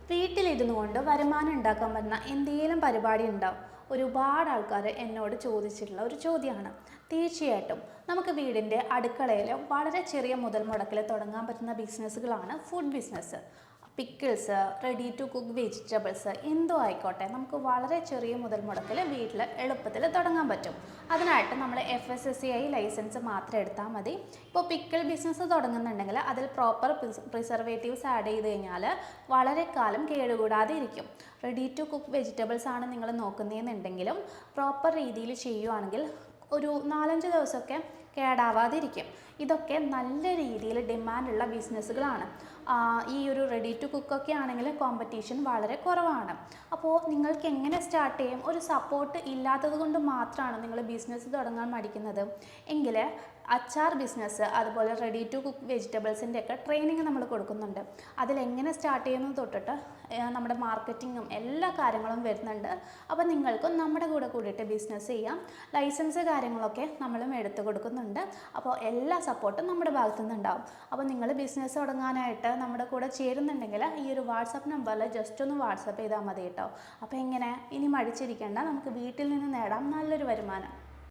വീട്ടിലിരുന്നു കൊണ്ട് വരുമാനം ഉണ്ടാക്കാൻ പറ്റുന്ന എന്തെങ്കിലും പരിപാടി ഉണ്ടാവും. ഒരുപാട് ആൾക്കാർ എന്നോട് ചോദിച്ചിട്ടുള്ള ഒരു ചോദ്യമാണ്. തീർച്ചയായിട്ടും നമുക്ക് വീടിൻ്റെ അടുക്കളയിൽ വളരെ ചെറിയ മുതൽ മുടക്കിൽ തുടങ്ങാൻ പറ്റുന്ന ബിസിനസ്സുകളാണ് food business. Pickles, ready to cook vegetables, എന്തോ ആയിക്കോട്ടെ, നമുക്ക് വളരെ ചെറിയ മുതൽ മുടക്കിൽ വീട്ടിൽ എളുപ്പത്തിൽ തുടങ്ങാൻ പറ്റും. അതിനായിട്ട് നമ്മൾ FSSAI ലൈസൻസ് മാത്രം എടുത്താൽ മതി. ഇപ്പോൾ പിക്കിൾ ബിസിനസ് തുടങ്ങുന്നുണ്ടെങ്കിൽ അതിൽ പ്രോപ്പർ പ്രിസർവേറ്റീവ്സ് ആഡ് ചെയ്ത് കഴിഞ്ഞാൽ വളരെ കാലം കേടുകൂടാതെ ഇരിക്കും. റെഡി ടു കുക്ക് വെജിറ്റബിൾസ് ആണ് നിങ്ങൾ നോക്കുന്നതെന്നുണ്ടെങ്കിലും പ്രോപ്പർ രീതിയിൽ ചെയ്യുവാണെങ്കിൽ ഒരു 4-5 ദിവസമൊക്കെ കേടാവാതിരിക്കും. ഇതൊക്കെ നല്ല രീതിയിൽ ഡിമാൻഡുള്ള ബിസിനസ്സുകളാണ്. ഈ ഒരു റെഡി ടു കുക്കൊക്കെ ആണെങ്കിൽ കോമ്പറ്റീഷൻ വളരെ കുറവാണ്. അപ്പോൾ നിങ്ങൾക്ക് എങ്ങനെ സ്റ്റാർട്ട് ചെയ്യും? ഒരു സപ്പോർട്ട് ഇല്ലാത്തത് കൊണ്ട് മാത്രമാണ് നിങ്ങൾ ബിസിനസ് തുടങ്ങാൻ മടിക്കുന്നത് എങ്കിൽ അച്ചാർ ബിസിനസ്, അതുപോലെ റെഡി ടു കുക്ക് വെജിറ്റബിൾസിൻ്റെ ഒക്കെ ട്രെയിനിങ് നമ്മൾ കൊടുക്കുന്നുണ്ട്. അതിലെങ്ങനെ സ്റ്റാർട്ട് ചെയ്യുന്നത് തൊട്ടിട്ട് നമ്മുടെ മാർക്കറ്റിങ്ങും എല്ലാ കാര്യങ്ങളും വരുന്നുണ്ട്. അപ്പോൾ നിങ്ങൾക്കും നമ്മുടെ കൂടെ കൂടിയിട്ട് ബിസിനസ് ചെയ്യാം. ലൈസൻസ് കാര്യങ്ങളൊക്കെ നമ്മളും എടുത്തു കൊടുക്കുന്നുണ്ട്. അപ്പോൾ എല്ലാ സപ്പോർട്ടും നമ്മുടെ ഭാഗത്തു നിന്നുണ്ടാവും. അപ്പോൾ നിങ്ങൾ ബിസിനസ് തുടങ്ങാനായിട്ട് നമ്മുടെ കൂടെ ചേരുന്നുണ്ടെങ്കിൽ ഈ ഒരു വാട്സപ്പ് നമ്പറിൽ ജസ്റ്റ് ഒന്ന് വാട്സപ്പ് ചെയ്താൽ മതി കേട്ടോ. അപ്പോൾ ഇനി മടിച്ചിരിക്കേണ്ട, നമുക്ക് വീട്ടിൽ നിന്ന് നേടാം നല്ലൊരു വരുമാനം.